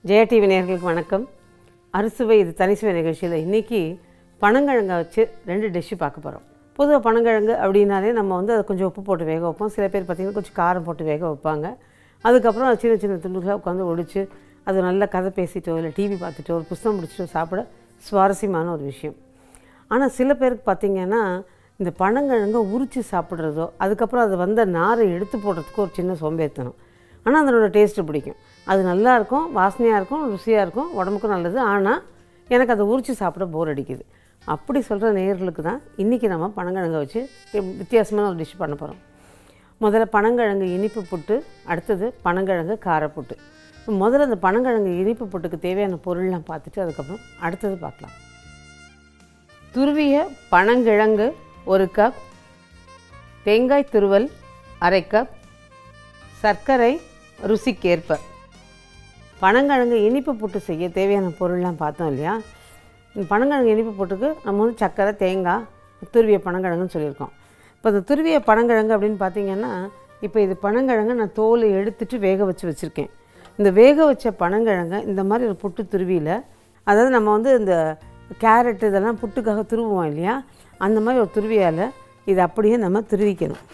Jaya TV நேயர்களுக்கு வணக்கம். அறுசுவை இது தனிசுவை நிகழ்ச்சியில் இன்றைக்கி பனங்கிழங்கை வச்சு 2 டிஷ்ஷு பார்க்க போகிறோம். பொதுவாக பனங்கிழங்கு அப்படின்னாலே நம்ம அதை கொஞ்சம் உப்பு போட்டு வேக வைப்போம். சில பேர் பார்த்திங்கன்னா கொஞ்சம் காரம் போட்டு வேக வைப்பாங்க. அதுக்கப்புறம் அது சின்ன சின்ன துண்டுகளாக உட்காந்து ஒடிச்சு அது நல்லா கதை பேசிட்டோ இல்லை டிவி பார்த்துட்டோ ஒரு புஸ்தகம் முடிச்சுட்டோ சாப்பிட சுவாரஸ்யமான ஒரு விஷயம். ஆனால் சில பேருக்கு பார்த்திங்கன்னா இந்த பனங்கிழங்கை உரித்து சாப்பிட்றதோ அதுக்கப்புறம் அது வந்த நாரை எடுத்து போடுறதுக்கு ஒரு சின்ன சோம்பேறித்தனம். ஆனால் அதனோட டேஸ்ட்டு பிடிக்கும். அது நல்லாயிருக்கும், வாசனையாக இருக்கும், ருசியாக இருக்கும், உடம்புக்கும் நல்லது. ஆனால் எனக்கு அதை உரித்து சாப்பிட போர் அடிக்குது. அப்படி சொல்கிற நேயர்களுக்கு தான் இன்றைக்கி நம்ம பனங்கிழங்கை வச்சு வித்தியாசமான ஒரு டிஷ் பண்ண போகிறோம். முதல்ல பனங்கிழங்கு இனிப்பு புட்டு, அடுத்தது பனங்கிழங்கு காரப்புட்டு. முதல்ல அந்த பனங்கிழங்கு இனிப்பு புட்டுக்கு தேவையான பொருள்லாம் பார்த்துட்டு அதுக்கப்புறம் அடுத்தது பார்க்கலாம். துருவிய பனங்கிழங்கு 1 கப், தேங்காய் துருவல் 1/2 கப், சர்க்கரை ருசிக்கேற்ப. பனங்கிழங்கு இனிப்பு புட்டு செய்ய தேவையான பொருள்லாம் பார்த்தோம் இல்லையா. பனங்கிழங்கு இனிப்பு புட்டுக்கு நம்ம சர்க்கரை, தேங்காய், துருவிய பனங்கிழங்குன்னு சொல்லியிருக்கோம். இப்போ இந்த துருவிய பனங்கிழங்கு அப்படின்னு பார்த்திங்கன்னா, இப்போ இது பனங்கிழங்கு நான் தோலை எடுத்துகிட்டு வேக வச்சுருக்கேன். இந்த வேக வச்ச பனங்கிழங்கை இந்த மாதிரி ஒரு புட்டு துருவியில், அதாவது நம்ம இந்த கேரட் இதெல்லாம் புட்டுக்காக துருவுவோம் இல்லையா, அந்த மாதிரி ஒரு துருவியால் இதை அப்படியே நம்ம துருவிக்கணும்.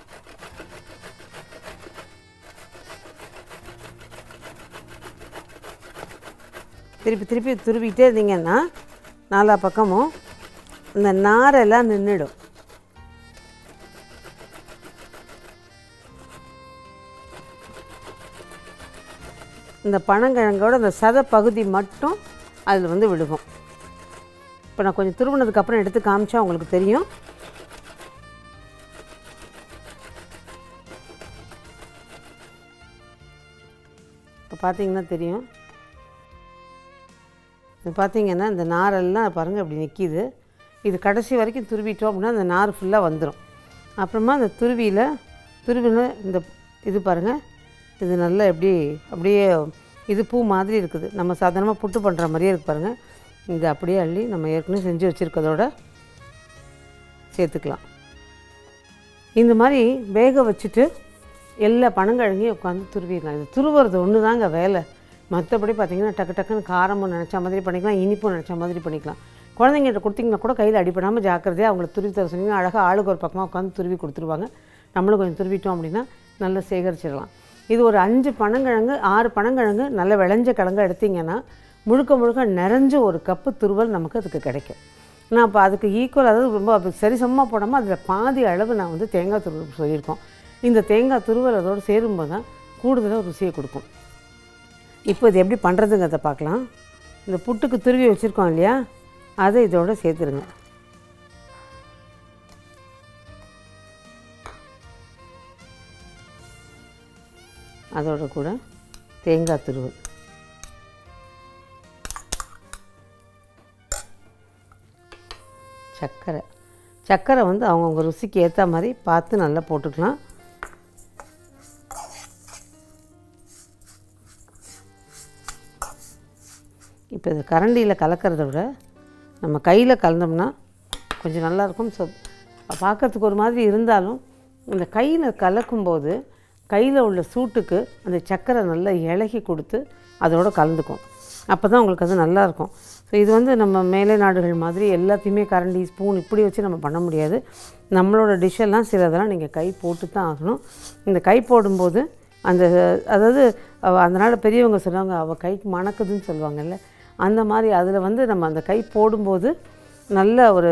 திருப்பி திருப்பி துருவிக்கிட்டே இருந்தீங்கன்னா நாலா பக்கமும் இந்த நாரெல்லாம் நின்றுடும். இந்த பனங்கிழங்கோட இந்த சத பகுதி மட்டும் அதில் விடுவோம். இப்போ நான் கொஞ்சம் துருவினதுக்கப்புறம் எடுத்து காமிச்சா உங்களுக்கு தெரியும். இப்போ பார்த்தீங்கன்னா தெரியும். இது பார்த்திங்கன்னா இந்த நாரெல்லாம் பாருங்கள் அப்படி நிற்கிது. இது கடைசி வரைக்கும் துருவிட்டோம் அப்படின்னா அந்த நார் ஃபுல்லாக வந்துடும். அப்புறமா அந்த துருவின இந்த இது பாருங்கள், இது நல்லா அப்படியே இது பூ மாதிரி இருக்குது. நம்ம சாதாரணமாக புட்டு பண்ணுற மாதிரியே இருக்குது பாருங்கள். இது அப்படியே அள்ளி நம்ம ஏற்கனவே செஞ்சு வச்சுருக்கதோட சேர்த்துக்கலாம். இந்த மாதிரி வேக வச்சுட்டு எல்லா பனங்கிழங்கையும் உட்காந்து துருவிடலாம். இது துருவுறது ஒன்று தாங்க வேலை. மற்றபடி பார்த்திங்கன்னா டக்கு டக்குன்னு காரமும் நினச்ச மாதிரி பண்ணிக்கலாம், இனிப்பும் நினச்ச மாதிரி பண்ணிக்கலாம். குழந்தைங்கிட்ட கொடுத்திங்கன்னா கூட கையில் அடிப்படாமல் ஜாக்கிரதையாக அவங்கள துருவி தர சொன்னீங்கன்னா அழகாக ஆளுக்கு ஒரு பக்கமாக உட்காந்து துருவி கொடுத்துருவாங்க. நம்மளும் கொஞ்சம் துருவிட்டோம் அப்படின்னா நல்லா சேகரிச்சிடலாம். இது ஒரு 5 பனங்கிழங்கு 6 பனங்கிழங்கு நல்ல விளைஞ்ச கிழங்கு எடுத்திங்கன்னா முழுக்க நிறைஞ்ச ஒரு கப்பு துருவல் நமக்கு அதுக்கு கிடைக்கும். நான் இப்போ அதுக்கு ஈக்குவல், அதாவது ரொம்ப சரிசமமாக போடாமல் அதில் பாதி அளவு நான் தேங்காய் துருவல் சொல்லியிருக்கோம். இந்த தேங்காய் துருவல் அதோடு சேரும்போது தான் கூடுதலாக ருசியை கொடுக்கும். இப்போ இது எப்படி பண்ணுறதுங்கிறத பார்க்கலாம். இந்த புட்டுக்கு துருவி வச்சுருக்கோம் இல்லையா, அதை இதோட சேர்த்துருங்க. அதோட கூட தேங்காய் துருவல், சர்க்கரை அவங்கவுங்க ருசிக்கு ஏற்ற மாதிரி பார்த்து நல்லா போட்டுக்கலாம். இப்போ இது கரண்டியில் கலக்கிறத விட நம்ம கையில் கலந்தோம்னா கொஞ்சம் நல்லாயிருக்கும். ஸோ பார்க்குறதுக்கு ஒரு மாதிரி இருந்தாலும் இந்த கையில் கலக்கும்போது கையில் உள்ள சூட்டுக்கு அந்த சர்க்கரை நல்லா இலகி கொடுத்து அதோடு கலந்துக்கும். அப்போ தான் உங்களுக்கு அது நல்லாயிருக்கும். ஸோ இது நம்ம மேலை நாடுகள் மாதிரி எல்லாத்தையுமே கரண்டி, ஸ்பூன் இப்படி வச்சு நம்ம பண்ண முடியாது. நம்மளோட டிஷ்ஷெல்லாம் சிலதெல்லாம் நீங்கள் கை போட்டு தான் ஆகணும். இந்த கை போடும்போது அதாவது அந்த நாள் பெரியவங்க சொல்லுவாங்க, அவள் கைக்கு மணக்குதுன்னு சொல்லுவாங்கல்ல, அந்த மாதிரி அதில் நம்ம அந்த கை போடும்போது நல்ல ஒரு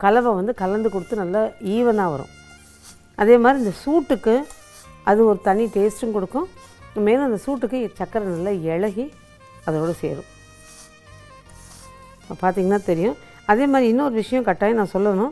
கலவை கலந்து கொடுத்து நல்லா ஈவனாக வரும். அதே மாதிரி இந்த சூட்டுக்கு அது ஒரு தனி டேஸ்ட்டும் கொடுக்கும். மேலும் அந்த சூட்டுக்கு சர்க்கரை நல்லா இலகி அதோடு சேரும். பார்த்திங்கன்னா தெரியும். அதே மாதிரி இன்னொரு விஷயம் கட்டாயம் நான் சொல்லணும்.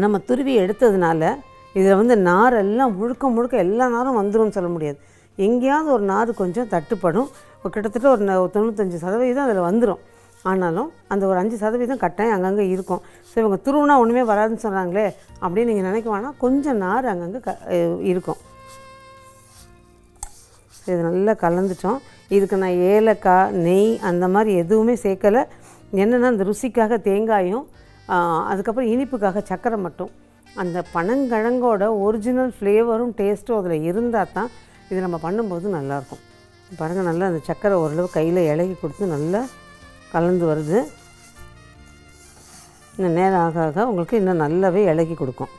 நம்ம துருவி எடுத்ததுனால இதில் நாரெல்லாம் முழுக்க எல்லா நாரும் வந்துடும் சொல்ல முடியாது. எங்கேயாவது ஒரு நார் கொஞ்சம் தட்டுப்படும். கிட்டத்தட்ட ஒரு 95% அதில் வந்துடும். ஆனாலும் அந்த ஒரு 5% கட்டாயம் அங்கங்கே இருக்கும். ஸோ இவங்க துருவுனா ஒன்றுமே வராதுன்னு சொன்னாங்களே அப்படின்னு நீங்கள் நினைக்க வேணாம். கொஞ்சம் நார் அங்கங்கே இருக்கும். இது நல்லா கலந்துட்டோம். இதுக்கு நான் ஏலக்காய், நெய் அந்த மாதிரி எதுவுமே சேர்க்கலை. என்னென்னா அந்த ருசிக்காக தேங்காயும் அதுக்கப்புறம் இனிப்புக்காக சர்க்கரை மட்டும். அந்த பனங்கிழங்கோட ஒரிஜினல் ஃப்ளேவரும் டேஸ்ட்டும் அதில் இருந்தால் தான் இது நம்ம பண்ணும்போது நல்லாயிருக்கும். பாருங்கள், நல்லா அந்த சக்கரை ஓரளவு கையில் இலகி கொடுத்து நல்லா கலந்து வருது. இன்னும் நேரம் ஆக ஆக உங்களுக்கு இன்னும் நல்லாவே இலகி கொடுக்கும்.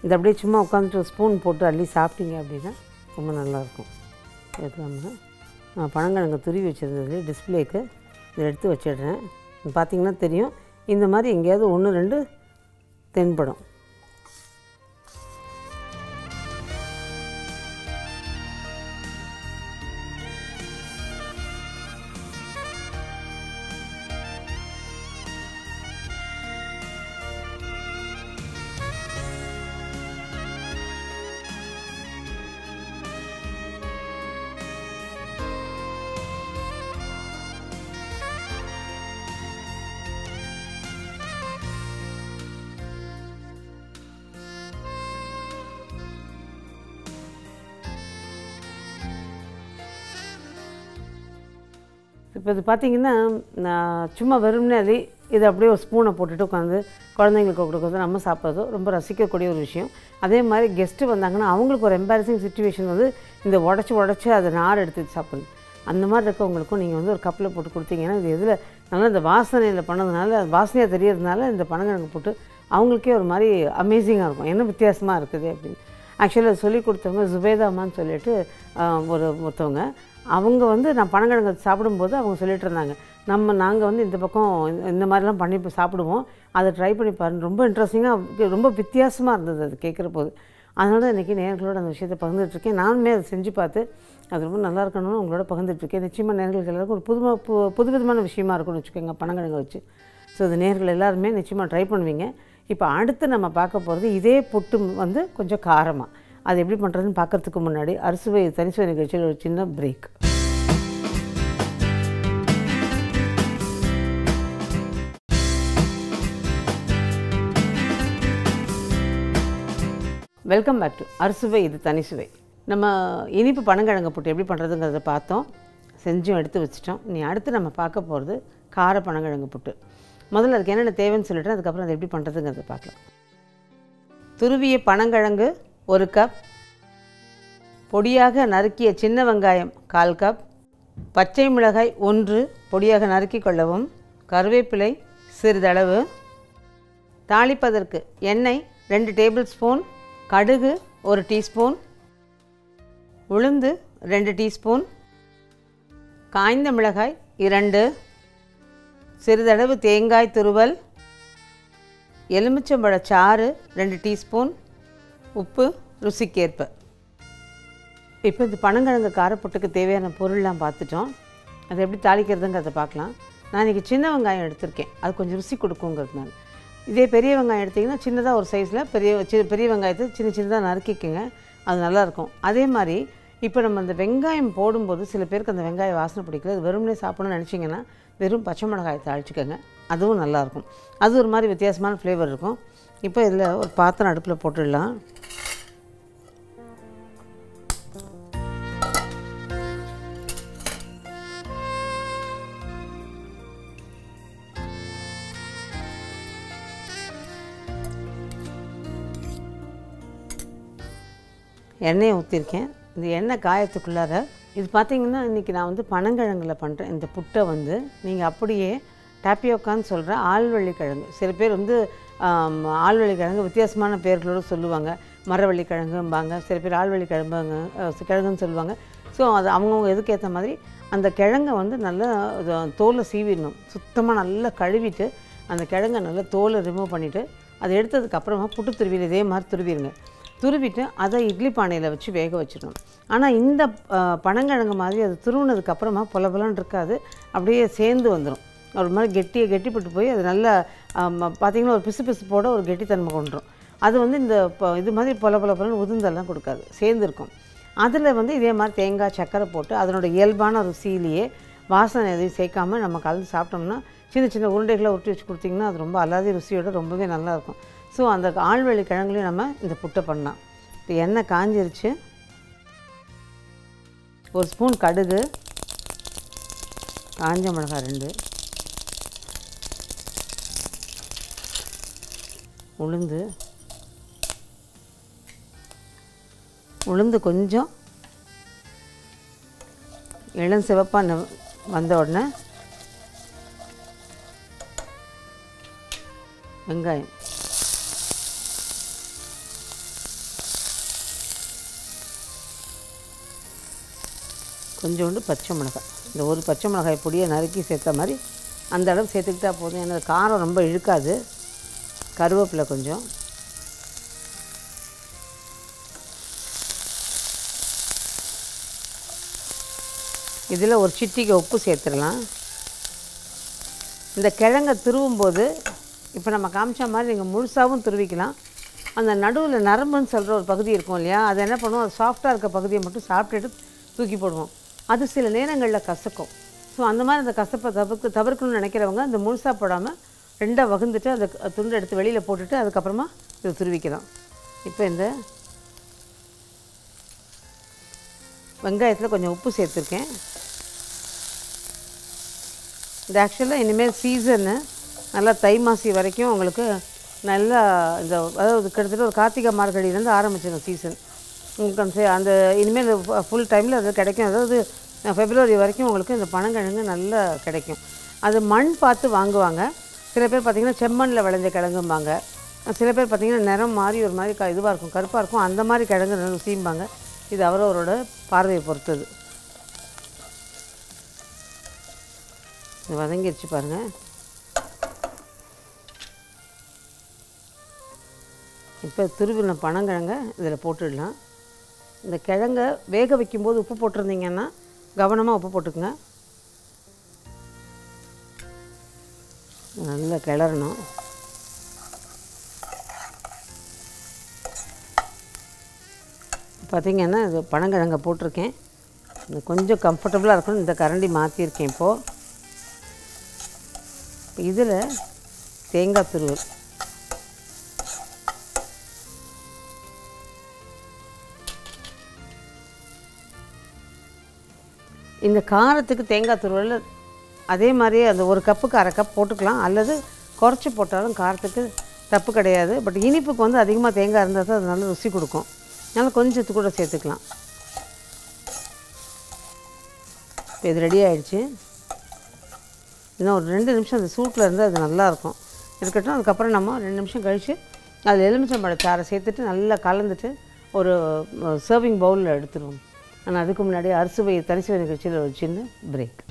இது அப்படியே சும்மா உட்காந்துட்டு ஒரு ஸ்பூன் போட்டு அள்ளி சாப்பிட்டீங்க அப்படின்னா ரொம்ப நல்லாயிருக்கும். நான் பனங்கிழங்கு துருவி வச்சுருந்ததுலேயே டிஸ்பிளேக்கு இதை எடுத்து வச்சிடுறேன். பார்த்திங்கன்னா தெரியும், இந்த மாதிரி எங்கேயாவது 1-2 தென்படும். இப்போ இது பார்த்திங்கன்னா, நான் சும்மா வெறும்னே இது அப்படியே ஒரு ஸ்பூனை போட்டுட்டு உட்காந்து குழந்தைங்களுக்கு கொடுக்குறது, நம்ம சாப்பிட்றதோ ரொம்ப ரசிக்கக்கூடிய ஒரு விஷயம். அதே மாதிரி கெஸ்ட்டு வந்தாங்கன்னா அவங்களுக்கு ஒரு எம்பாரசிங் சுச்சுவேஷன் வந்து இந்த உடச்சி அதை நார் எடுத்து சாப்பிட்றது. அந்த மாதிரி இருக்கவங்களுக்கும் நீங்கள் வந்து ஒரு கப்பில் போட்டு கொடுத்தீங்கன்னா, இது எதில் நல்லா இந்த வாசனையில் பண்ணதுனால, வாசனையாக தெரியறதுனால இந்த பனங்கிழங்கு போட்டு அவங்களுக்கே ஒரு மாதிரி அமேசிங்காக இருக்கும். என்ன வித்தியாசமாக இருக்குது அப்படின்னு. ஆக்சுவலாக அது சொல்லி கொடுத்தவங்க ஜுபேதாமான்னு சொல்லிட்டு ஒருத்தவங்க. அவங்க வந்து நான் பனங்கிழங்கு சாப்பிடும்போது அவங்க சொல்லிட்டு இருந்தாங்க, நாங்கள் வந்து இந்த பக்கம் இந்த மாதிரிலாம் பண்ணி சாப்பிடுவோம், அதை ட்ரை பண்ணி பாருங்கள், ரொம்ப இன்ட்ரெஸ்டிங்காக ரொம்ப வித்தியாசமாக இருந்தது அது கேட்குற போது. அதனால தான் இன்றைக்கி நேயர்களோட அந்த விஷயத்தை பகிர்ந்துட்டுருக்கேன். நானுமே அதை செஞ்சு பார்த்து அது ரொம்ப நல்லா இருக்கணும்னு உங்களோட பகிர்ந்துட்டுருக்கேன். நிச்சயமாக நேயர்களுக்கு எல்லாருக்கும் ஒரு புதுவிதமான விஷயமா இருக்கும்னு வச்சுக்கோங்க பனங்கிழங்கை வச்சு. ஸோ அது நேயர்கள் எல்லாருமே நிச்சயமாக ட்ரை பண்ணுவீங்க. இப்போ அடுத்து நம்ம பார்க்க போகிறது இதே புட்டு வந்து கொஞ்சம் காரமாக. அது எப்படி பண்ணுறதுன்னு பார்க்குறதுக்கு முன்னாடி அறுசுவை தனிசுவை நிகழ்ச்சியில் ஒரு சின்ன பிரேக். வெல்கம் பேக் டு அறுசுவை இது தனிசுவை. நம்ம இனிப்பு பனங்கிழங்கு புட்டு எப்படி பண்ணுறதுங்கிறத பார்த்தோம், செஞ்சும் எடுத்து வச்சிட்டோம். நீ அடுத்து நம்ம பார்க்க போகிறது கார பனங்கிழங்கு புட்டு. முதல்ல அதுக்கு என்னென்ன தேவைன்னு சொல்லிட்டு அதுக்கப்புறம் அதை எப்படி பண்ணுறதுங்கிறத பார்க்கலாம். துருவிய பனங்கிழங்கு 1 கப், பொடியாக நறுக்கிய சின்ன வெங்காயம் 1/4 கப், பச்சை மிளகாய் 1 பொடியாக நறுக்கி கொள்ளவும், கருவேப்பிலை சிறிதளவு, தாளிப்பதற்கு எண்ணெய் 2 டேபிள் ஸ்பூன், கடுகு 1 டீஸ்பூன், உளுந்து 2 டீஸ்பூன், காய்ந்த மிளகாய் 2, சிறிதளவு தேங்காய் துருவல், எலுமிச்சம்பழச்சாறு 2 டீஸ்பூன், உப்பு ருசிக்கேற்ப. இப்போ இந்த பனங்கிழங்கு காரப்புட்டுக்கு தேவையான பொருள்லாம் பார்த்துட்டோம். அதை எப்படி தாளிக்கிறதுங்கிறத பார்க்கலாம். நான் இன்றைக்கி சின்ன வெங்காயம் எடுத்திருக்கேன், அது கொஞ்சம் ருசி கொடுக்குங்கிறதுனால. இதே பெரிய வெங்காயம் எடுத்திங்கன்னா சின்னதாக ஒரு சைஸில் பெரிய வெங்காயத்தை சின்னதாக நறுக்கிக்கோங்க, அது நல்லாயிருக்கும். அதே மாதிரி இப்போ நம்ம அந்த வெங்காயம் போடும்போது சில பேருக்கு அந்த வெங்காயம் வாசனை பிடிக்கல, அது வெறுமனே சாப்பிடணும்னு நினச்சிங்கன்னா வெறும் பச்சை மிளகாயை தாளிச்சிக்கோங்க, அதுவும் நல்லாயிருக்கும். அது ஒரு மாதிரி வித்தியாசமான ஃப்ளேவர் இருக்கும். இப்போ இதில் ஒரு பாத்திரம் அடுப்பில் போட்டுடலாம். எண்ணெயை ஊற்றிருக்கேன். இந்த எண்ணெய் காயத்துக்குள்ளார இது பார்த்திங்கன்னா இன்றைக்கி நான் வந்து பனங்கிழங்கில் பண்ணுறேன். இந்த புட்டை வந்து நீங்கள் அப்படியே டாப்பியோக்கான்னு சொல்கிற ஆழ்வள்ளிக்கிழங்கு, சில பேர் வந்து ஆழ்வள்ளிக்கிழங்கு வித்தியாசமான பேர்களோடு சொல்லுவாங்க, மரவள்ளிக்கிழங்கும்பாங்க, சில பேர் கிழங்குன்னு சொல்லுவாங்க. ஸோ அது அவங்கவுங்க எதுக்கு ஏற்ற மாதிரி அந்த கிழங்கை வந்து நல்லா தோலை சீவிடணும். சுத்தமாக நல்லா கழுவிட்டு அந்த கிழங்கை நல்லா தோலை ரிமூவ் பண்ணிவிட்டு அதை எடுத்ததுக்கப்புறமா புட்டு துருவியில் இதே மாதிரி துருவிடுங்க. துருவிட்டு அதை இட்லி பானையில் வச்சு வேக வச்சிடணும். ஆனால் இந்த பனங்கிழங்கு மாதிரி அது துருவினதுக்கப்புறமா பொலன்னு இருக்காது, அப்படியே சேர்ந்து வந்துடும். ஒரு மாதிரி கெட்டிப்பட்டு போய் அது நல்லா பார்த்திங்கன்னா ஒரு பிசுபிசுப்போட ஒரு கெட்டித்தன்மை கொண்டுரும். அது வந்து இந்த இது மாதிரி பொலன்னு உதிர்ந்தெல்லாம் கொடுக்காது, சேர்ந்துருக்கும். அதில் வந்து இதே மாதிரி தேங்காய் சக்கரை போட்டு அதனோட இயல்பான ருசியிலேயே வாசனை எதையும் சேர்க்காமல் நம்ம கலந்து சாப்பிட்டோம்னா சின்ன உருண்டைகளை உருட்டி வச்சு கொடுத்திங்கன்னா அது ரொம்ப அல்லாத ருசியோட ரொம்பவே நல்லாயிருக்கும். ஸோ அந்த ஆழ்வள்ளி கிழங்குலையும் நம்ம இந்த புட்டை பண்ணலாம். இப்போ எண்ணெய் காஞ்சிருச்சு. 1 ஸ்பூன் கடுகு, காஞ்ச மிளகாய் 2, உளுந்து கொஞ்சம் இளம் சிவப்பாக வந்த உடனே வெங்காயம், கொஞ்சோண்டு பச்சை மிளகாய், இந்த ஒரு பச்சை மிளகாய் பொடியை நறுக்கி சேர்த்த மாதிரி அந்த அளவு சேர்த்துக்கிட்டா போதும். ஏன்னா காரம் ரொம்ப இழுக்காது. கருவேப்பிலை கொஞ்சம், இதில் ஒரு சிட்டிகை உப்பு சேர்த்துடலாம். இந்த கிழங்கை துருவும்போது இப்போ நம்ம காமிச்ச மாதிரி நீங்கள் முழுசாகவும் துருவிக்கலாம். அந்த நடுவில் நரம்புன்னு சொல்கிற ஒரு பகுதி இருக்கும் இல்லையா, அதை என்ன பண்ணுவோம், அது சாஃப்டாக இருக்க பகுதியை மட்டும் சாப்பிட்டுட்டு தூக்கி போடுவோம். அது சில நேரங்களில் கசக்கும். ஸோ அந்த மாதிரி அந்த கசப்பை தவிர்க்கணும்னு நினைக்கிறவங்க இந்த முழுசாக போடாமல் ரெண்டாக வகுந்துட்டு அந்த துண்டை எடுத்து வெளியில் போட்டுட்டு அதுக்கப்புறமா இதை துருவிக்கலாம். இப்போ இந்த வெங்காயத்தில் கொஞ்சம் உப்பு சேர்த்துருக்கேன். இது ஆக்சுவலாக இனிமேல் சீசனு நல்லா தை மாசி வரைக்கும் உங்களுக்கு நல்லா இந்த அதாவது கிட்டத்தட்ட ஒரு கார்த்திகை மார்கழியிலேருந்து ஆரம்பிச்சிடும் சீசன். உங்களுக்கு அந்த இனிமேல் ஃபுல் டைமில் அது கிடைக்கும். அதாவது ஃபெப்ரவரி வரைக்கும் உங்களுக்கு இந்த பனங்கிழங்கு நல்லா கிடைக்கும். அது மண் பார்த்து வாங்குவாங்க. சில பேர் பார்த்திங்கன்னா செம்மண்ணில் விளைஞ்ச கிழங்கும்பாங்க. சில பேர் பார்த்திங்கன்னா நிறம் மாறி ஒரு மாதிரி இதுவாக இருக்கும், கருப்பாக இருக்கும், அந்த மாதிரி கிழங்கு ருசிம்பாங்க. இது அவரோட பார்வையை பொறுத்தது. வதங்கிடுச்சு பாருங்கள். இப்போ துருவின பனங்கிழங்க இதில் போட்டுடலாம். இந்த கிழங்கை வேக வைக்கும்போது உப்பு போட்டிருந்தீங்கன்னா கவனமாக உப்பு போட்டுக்குங்க. நல்லா கிளறணும். பார்த்திங்கன்னா இது பனங்கிழங்க போட்டிருக்கேன். இது கொஞ்சம் கம்ஃபர்டபுளாக இருக்கணும். இந்த கரண்டி மாற்றிருக்கேன். இப்போது இதில் தேங்காய் துருவல், இந்த காரத்துக்கு தேங்காய் துருவல் அதே மாதிரியே அந்த ஒரு கப்புக்கு அரை கப் போட்டுக்கலாம், அல்லது குறைச்சி போட்டாலும் காரத்துக்கு தப்பு கிடையாது. பட் இனிப்புக்கு வந்து அதிகமாக தேங்காய் இருந்தால் தான் அது நல்ல ருசி கொடுக்கும். அதனால் கொஞ்சத்து கூட சேர்த்துக்கலாம். இப்போ இது ரெடி ஆகிடுச்சு. இன்னும் ஒரு 2 நிமிஷம் அந்த சூட்டில் இருந்து அது நல்லாயிருக்கும் இருக்கட்டும். அதுக்கப்புறம் நம்ம 2 நிமிஷம் கழித்து அதில் எலுமிச்சம்பழ சாறை சேர்த்துட்டு நல்லா கலந்துட்டு ஒரு சர்விங் பவுலில் எடுத்துருவோம். ஆனால் அதுக்கு முன்னாடி அறுசுவை தனிசுவை நிகழ்ச்சியில் ஒரு சின்ன பிரேக்.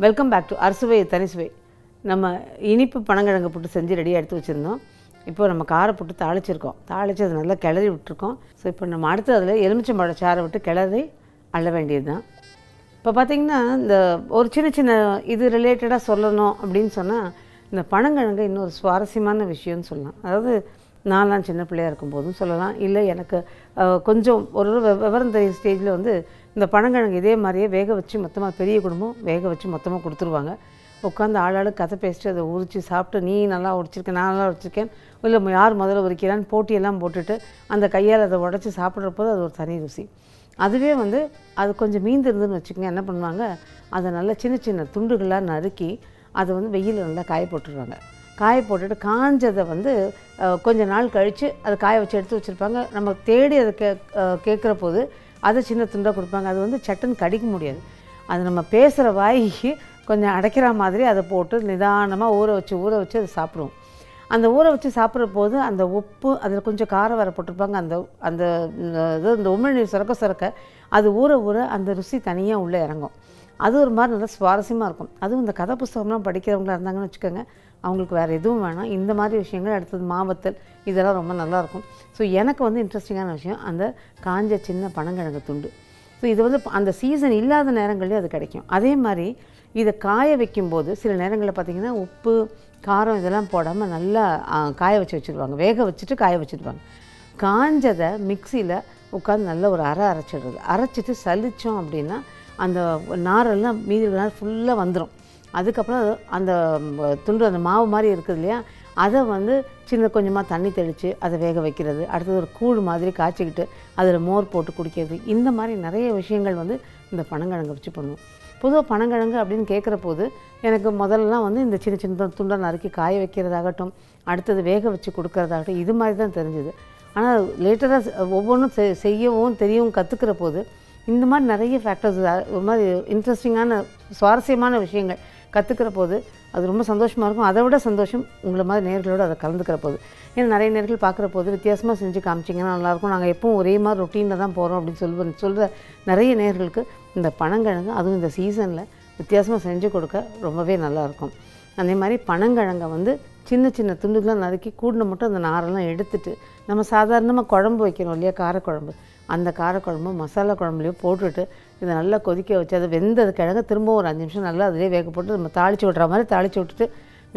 வெல்கம் பேக் டு அறுசுவை தனிசுவை. நம்ம இனிப்பு பனங்கிழங்கு புட்டு செஞ்சு ரெடியாக எடுத்து வச்சுருந்தோம். இப்போ நம்ம காரை போட்டு தாளிச்சிருக்கோம். தாளித்து அதை நல்லா கிளறி விட்டுருக்கோம். ஸோ இப்போ நம்ம அடுத்து அதில் எலுமிச்சம்பழ சாறை விட்டு கிளறி அள்ள வேண்டியது தான். இப்போ பார்த்திங்கன்னா இந்த ஒரு சின்ன சின்ன இது ரிலேட்டடாக சொல்லணும் அப்படின்னு சொன்னால், இந்த பனங்கிழங்கு இன்னொரு சுவாரஸ்யமான விஷயம்னு சொல்லலாம். அதாவது நான்லாம் சின்ன பிள்ளையாக இருக்கும்போதும் சொல்லலாம், இல்லை எனக்கு கொஞ்சம் ஒரு விவரம் தெரிய ஸ்டேஜில் வந்து இந்த பனங்கிழங்கு இதே மாதிரியே வேக வச்சு மொத்தமாக பெரிய குடும்பம் வேக வச்சு மொத்தமாக கொடுத்துருவாங்க. உட்காந்து ஆளாளுக்கு கதை பேசிட்டு அதை உரித்து சாப்பிட்டு, நீ நல்லா உரிச்சிருக்கேன், நான் நல்லா உரிச்சிருக்கேன், இல்லை யார் முதல்ல உரிக்கிறான்னு போட்டியெல்லாம் போட்டுட்டு அந்த கையால் அதை உடச்சி சாப்பிட்றப்போது அது ஒரு தனி ருசி. அதுவே வந்து அது கொஞ்சம் மீந்து இருந்துன்னு வச்சுக்கோங்க, என்ன பண்ணுவாங்க, அதை நல்லா சின்ன சின்ன துண்டுகளாக நறுக்கி அதை வந்து வெயிலில் நல்லா காய போட்டுருவாங்க. காய போட்டுட்டு காஞ்சதை வந்து கொஞ்ச நாள் கழித்து அதை காய வச்சு எடுத்து வச்சுருப்பாங்க. நம்ம தேடி அதை கேட்குற போது அதை சின்ன துண்டாக கொடுப்பாங்க. அது வந்து சட்டுன்னு கடிக்க முடியாது. அது நம்ம பேசுகிற வாய்க்கு கொஞ்சம் அடைக்கிற மாதிரி அதை போட்டு நிதானமாக ஊற வச்சு அதை சாப்பிடுவோம். அந்த ஊற வச்சு சாப்பிட்ற போது அந்த உப்பு அதில் கொஞ்சம் காரம் வர போட்டிருப்பாங்க. அந்த அந்த இது இந்த உமிழ்நீர் சுரக்க அது ஊற அந்த ருசி தனியாக உள்ளே இறங்கும். அது ஒரு மாதிரி நல்லா சுவாரஸ்யமாக இருக்கும். அதுவும் இந்த கதை புஸ்தகம்லாம் படிக்கிறவங்களா இருந்தாங்கன்னு வச்சுக்கோங்க, அவங்களுக்கு வேறு எதுவும் வேணாம், இந்த மாதிரி விஷயங்கள். அடுத்தது மாவத்தல், இதெல்லாம் ரொம்ப நல்லாயிருக்கும். ஸோ எனக்கு வந்து இன்ட்ரெஸ்டிங்கான விஷயம் அந்த காஞ்ச சின்ன பனங்கிழங்கு துண்டு. ஸோ இது வந்து அந்த சீசன் இல்லாத நேரங்கள்லேயும் அது கிடைக்கும். அதே மாதிரி இதை காய வைக்கும்போது சில நேரங்களில் பார்த்திங்கன்னா உப்பு காரம் இதெல்லாம் போடாமல் நல்லா காய வச்சுருவாங்க. வேக வச்சுட்டு காய வச்சுருவாங்க. காஞ்சதை மிக்சியில் உட்காந்து நல்லா ஒரு அரைச்சிடுறது. அரைச்சிட்டு சலித்தோம் அப்படின்னா அந்த நாரெல்லாம் மீதி நார் ஃபுல்லாக வந்துடும். அதுக்கப்புறம் அந்த துண்டு அந்த மாவு மாதிரி இருக்குது இல்லையா, அதை வந்து சின்ன கொஞ்சமாக தண்ணி தெளித்து அதை வேக வைக்கிறது. அடுத்தது ஒரு கூழ் மாதிரி காய்ச்சிக்கிட்டு அதில் மோர் போட்டு குடிக்கிறது. இந்த மாதிரி நிறைய விஷயங்கள் வந்து இந்த பனங்கிழங்கை வச்சு பண்ணுவோம். பொதுவாக பனங்கிழங்கு அப்படின்னு கேட்குற போது எனக்கு முதல்லலாம் வந்து இந்த சின்ன சின்ன துண்டாக நறுக்கி காய வைக்கிறதாகட்டும், அடுத்தது வேக வச்சு கொடுக்கறதாகட்டும், இது மாதிரி தான் தெரிஞ்சுது. ஆனால் லேட்டராக ஒவ்வொன்றும் செய்யவும் தெரியவும் கற்றுக்கிற போது இந்த மாதிரி நிறைய ஃபேக்டர்ஸ், ஒரு மாதிரி இன்ட்ரெஸ்டிங்கான சுவாரஸ்யமான விஷயங்கள் கற்றுக்கிற போது அது ரொம்ப சந்தோஷமாக இருக்கும். அதை விட சந்தோஷம் உங்களை மாதிரி நேர்களோடு அதை கலந்துக்கிற போது. ஏன்னா நிறைய நேர்கள் பார்க்குற போது வித்தியாசமாக செஞ்சு காமிச்சிங்கன்னா நல்லாயிருக்கும், நாங்கள் எப்பவும் ஒரே மாதிரி ரொட்டீனில் தான் போகிறோம் அப்படின்னு சொல்கிற நிறைய நேர்களுக்கு இந்த பனங்கிழங்கு அதுவும் இந்த சீசனில் வித்தியாசமாக செஞ்சு கொடுக்க ரொம்பவே நல்லாயிருக்கும். அதே மாதிரி பனங்கிழங்கை வந்து சின்ன சின்ன துண்டுகளாக நறுக்கி கூடின மட்டும் அந்த நாரெல்லாம் எடுத்துட்டு நம்ம சாதாரணமாக குழம்பு வைக்கிறோம் இல்லையா, காரக்குழம்பு, அந்த காரக்குழம்பு மசாலா குழம்புலையோ போட்டுட்டு இதை நல்லா கொதிக்க வச்சு அது வெந்தது கிழங்கு திரும்ப ஒரு 5 நிமிஷம் நல்லா அதிலே வேக போட்டு நம்ம தாளித்து விட்ற மாதிரி தாளித்து விட்டுட்டு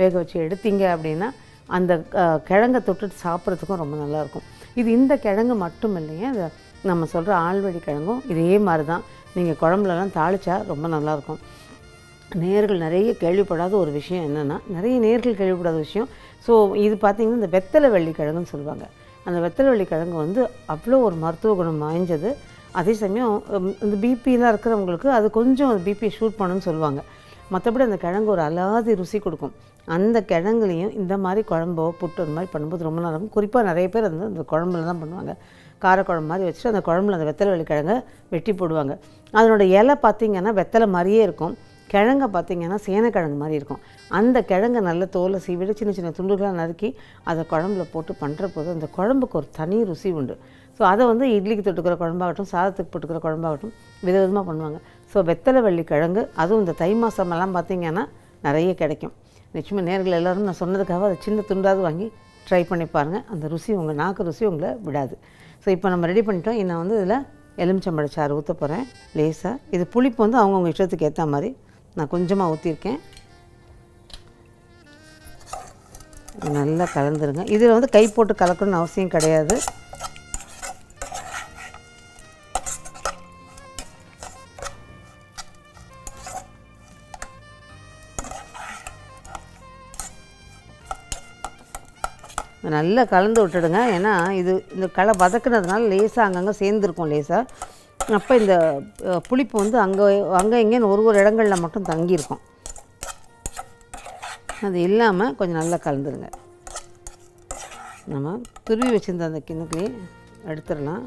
வேக வச்சு எடுத்தீங்க அப்படின்னா அந்த கிழங்கை தொட்டுட்டு சாப்பிட்றதுக்கும் ரொம்ப நல்லாயிருக்கும். இது இந்த கிழங்கு மட்டும் இல்லைங்க, அது நம்ம சொல்கிற ஆழ்வழி கிழங்கும் இதே மாதிரி தான். நீங்கள் குழம்புலலாம் தாளித்தா ரொம்ப நல்லாயிருக்கும். நேர்கள் நிறைய கேள்விப்படாத ஒரு விஷயம் என்னென்னா, நிறைய நேர்கள் கேள்விப்படாத விஷயம், ஸோ இது பார்த்திங்கன்னா இந்த வெத்தலை வெள்ளி கிழங்குன்னு சொல்லுவாங்க. அந்த வெத்தலை வெள்ளி கிழங்கு வந்து அவ்வளோ ஒரு மருத்துவ குணம் வாய்ந்தது. அதே சமயம் இந்த பிபிலாம் இருக்கிறவங்களுக்கு அது கொஞ்சம் பிபி ஷூட் பண்ணுன்னு சொல்லுவாங்க. மற்றபடி அந்த கிழங்கு ஒரு அலாதி ருசி கொடுக்கும். அந்த கிழங்குலையும் இந்த மாதிரி குழம்போ புட்டு அந்த மாதிரி பண்ணும்போது ரொம்ப நல்லாயிருக்கும். குறிப்பாக நிறைய பேர் வந்து அந்த குழம்புல தான் பண்ணுவாங்க. காரக்குழம்பு மாதிரி வச்சுட்டு அந்த குழம்புல அந்த வெத்தலை வெள்ளி கிழங்கை வெட்டி போடுவாங்க. அதனோட இலை பார்த்திங்கன்னா வெத்தலை மாதிரியே இருக்கும், கிழங்கை பார்த்திங்கன்னா சேனக்கிழங்கு மாதிரி இருக்கும். அந்த கிழங்கை நல்ல தோலை சீவிட்டு சின்ன சின்ன துண்டுகளாக நறுக்கி அதை குழம்புல போட்டு பண்ணுற போது அந்த குழம்புக்கு ஒரு தனி ருசி உண்டு. ஸோ அதை வந்து இட்லிக்கு தொட்டுக்கிற குழம்பாகட்டும், சாதத்துக்கு போட்டுக்கிற குழம்பாகட்டும் விதவிதமாக பண்ணுவாங்க. ஸோ வெத்தலை வெள்ளி கிழங்கு அதுவும் இந்த தை மாதமெல்லாம் பார்த்திங்கன்னா நிறைய கிடைக்கும். நிச்சயமாக நேர்கள் எல்லோரும் நான் சொன்னதுக்காக அதை சின்ன துண்டாவது வாங்கி ட்ரை பண்ணி பாருங்கள். அந்த ருசி உங்கள் நாக்கு ருசி உங்களை விடாது. ஸோ இப்போ நம்ம ரெடி பண்ணிட்டோம். நான் வந்து இதில் எலுமிச்சம்பழச்சாறு ஊற்ற போகிறேன் லேசாக. இது புளிப்பு வந்து அவங்கவுங்க இஷ்டத்துக்கு ஏற்ற மாதிரி நான் கொஞ்சமாக ஊற்றிருக்கேன். நல்லா கலந்துருங்க. இதில் வந்து கை போட்டு கலக்கணும்னு அவசியம் கிடையாது. நல்லா கலந்து விட்டுடுங்க. ஏன்னா இது இந்த வதக்குனதுனால லேசாக அங்கங்கே சேர்ந்துருக்கும் லேசாக. அப்போ இந்த புளிப்பு வந்து அங்கே இங்கேன்னு ஒரு இடங்களில் மட்டும் தங்கியிருக்கும். அது இல்லாமல் கொஞ்சம் நல்லா கலந்துருங்க. நம்ம துருவி வச்சுருந்த அந்த கிண்ணத்துலேயே எடுத்துடலாம்.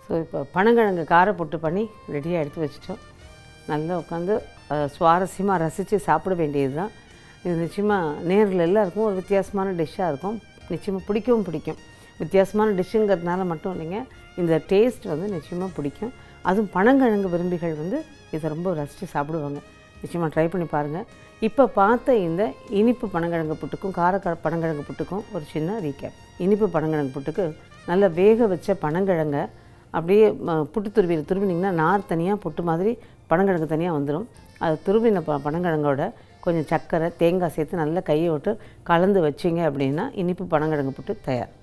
ஸோ இப்போ பனங்கிழங்கு காரப்புட்டு பண்ணி ரெடியாக எடுத்து வச்சிட்டோம். நல்லா உட்காந்து சுவாரஸ்யமாக ரசித்து சாப்பிட வேண்டியது தான். இது நிச்சயமாக நேரில் எல்லாருக்கும் ஒரு வித்தியாசமான டிஷ்ஷாக இருக்கும். நிச்சயமாக பிடிக்கும். வித்தியாசமான டிஷ்ஷுங்கிறதுனால மட்டும் இல்லைங்க, இந்த டேஸ்ட் வந்து நிச்சயமாக பிடிக்கும். அதுவும் பனங்கிழங்கு விரும்பிகள் வந்து இதை ரொம்ப ரசித்து சாப்பிடுவாங்க. நிச்சயமாக ட்ரை பண்ணி பாருங்கள். இப்போ பார்த்த இந்த இனிப்பு பனங்கிழங்கு புட்டுக்கும் பனங்கிழங்கு புட்டுக்கும் ஒரு சின்ன ரீகேப். இனிப்பு பனங்கிழங்கு புட்டுக்கு நல்லா வேக வச்ச பனங்கிழங்கை அப்படியே புட்டு துருவினிங்கன்னா நார் தனியாக புட்டு மாதிரி பனங்கிழங்கு தனியாக வந்துடும். அது துருவின பனங்கிழங்கோட கொஞ்சம் சர்க்கரை தேங்காய் சேர்த்து நல்லா கையை விட்டு கலந்து வச்சிங்க அப்படின்னா இனிப்பு பனங்கிழங்கு புட்டு தயார்.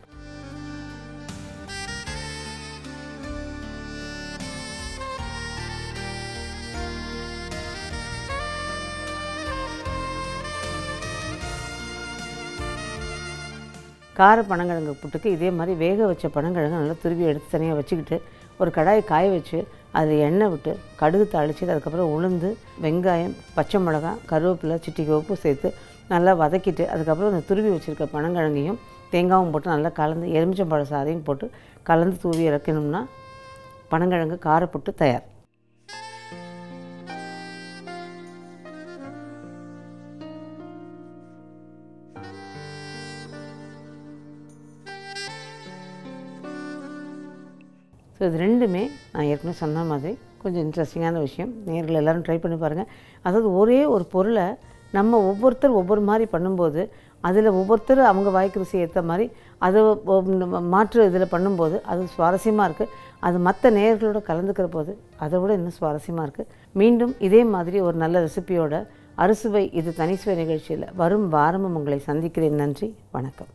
கார பனங்கிழங்கு புட்டுக்கு இதே மாதிரி வேக வச்ச பனங்கிழங்கு நல்லா துருவி எடுத்து தனியாக வச்சுக்கிட்டு ஒரு கடாயை காய வச்சு அதில் எண்ணெய் விட்டு கடுகு தாளிச்சிட்டு அதுக்கப்புறம் உளுந்து, வெங்காயம், பச்சை மிளகாய், கருவேப்பிலை, சிட்டிகை உப்பு சேர்த்து நல்லா வதக்கிட்டு அதுக்கப்புறம் அந்த துருவி வச்சுருக்க பனங்கிழங்கையும் தேங்காயும் போட்டு நல்லா கலந்து எலுமிச்சம்பழ சாறையும் போட்டு கலந்து தூவி இறக்கணும்னா பனங்கிழங்கு காரப்புட்டு தயார். ஸோ இது ரெண்டுமே நான் ஏற்கனவே சொன்ன மாதிரி கொஞ்சம் இன்ட்ரெஸ்டிங்கான விஷயம். நேயர்கள் எல்லோரும் ட்ரை பண்ணி பாருங்கள். அதாவது ஒரே ஒரு பொருளை நம்ம ஒவ்வொருத்தர் ஒவ்வொரு மாதிரி பண்ணும்போது, அதில் ஒவ்வொருத்தர் அவங்க வாய்க்கு ருசி ஏற்ற மாதிரி அதை மாற்று இதில் பண்ணும்போது அது சுவாரஸ்யமாக இருக்குது. அது மற்ற நேயர்களோட கலந்துக்கிற போது அதை விட இன்னும் சுவாரஸ்யமாக இருக்குது. மீண்டும் இதே மாதிரி ஒரு நல்ல ரெசிபியோட அறுசுவை இது தனிச்சுவை நிகழ்ச்சியில் வரும் வாரமும் உங்களை சந்திக்கிறேன். நன்றி, வணக்கம்.